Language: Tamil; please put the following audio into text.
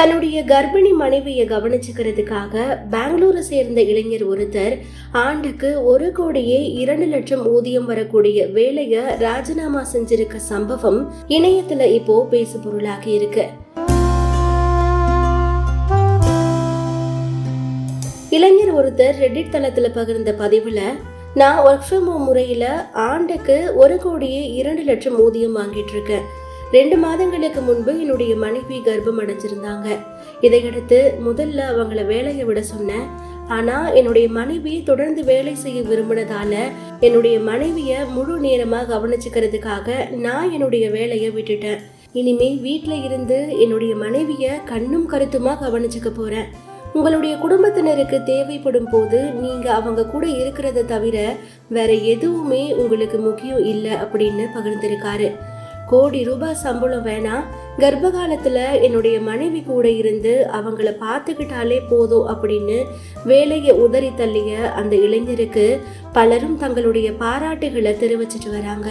தன்னுடைய கர்ப்பிணி மனைவியை கவனிச்சுக்கிறதுக்காக பெங்களூரை சேர்ந்த இளைஞர் ஒருத்தர் ஆண்டுக்கு 1,02,00,000 ஊதியம் வரக்கூடிய வேலையை ராஜினாமா செஞ்சிருக்க சம்பவம் இணையத்துல இப்போ பேசு பொருளாகி இருக்கு. இளைஞர் ஒருத்தர் ரெடிட் தளத்துல பகிர்ந்த பதிவுல, நான் ஒர்க் ஃப்ரம் ஹோம் முறையில ஆண்டுக்கு 1,02,00,000 ஊதியம் வாங்கிட்டு இருக்கேன். 2 மாதங்களுக்கு முன்பு என்னுடைய மனைவி கர்ப்பம் அடைஞ்சிருந்தாங்க. இதையடுத்து முதல்ல அவங்கள வேலையை விட சொன்னேன். ஆனா என்னுடைய மனைவி தொடர்ந்து வேலை செய்ய விரும்பினதால என்னுடைய மனைவிய முழு நேரமா கவனிச்சுக்கிறதுக்காக நான் என்னுடைய வேலையை விட்டுட்டேன். இனிமே வீட்டுல இருந்து என்னுடைய மனைவிய கண்ணும் கருத்துமா கவனிச்சுக்க போறேன். உங்களுடைய குடும்பத்தினருக்கு தேவைப்படும் போது நீங்க அவங்க கூட இருக்கிறத தவிர வேற எதுவுமே உங்களுக்கு முக்கியம் இல்லை அப்படின்னு பகிர்ந்திருக்காரு. கோடி ரூபாய் சம்பளம் வேணாம், கர்ப்ப காலத்துல என்னுடைய மனைவி கூட இருந்து அவங்கள பார்த்துக்கிட்டாலே போதும் அப்படின்னு வேலையை உதறி தள்ளிய அந்த இளைஞருக்கு பலரும் தங்களுடைய பாராட்டுகளை தெரிவிச்சிட்டு வராங்க.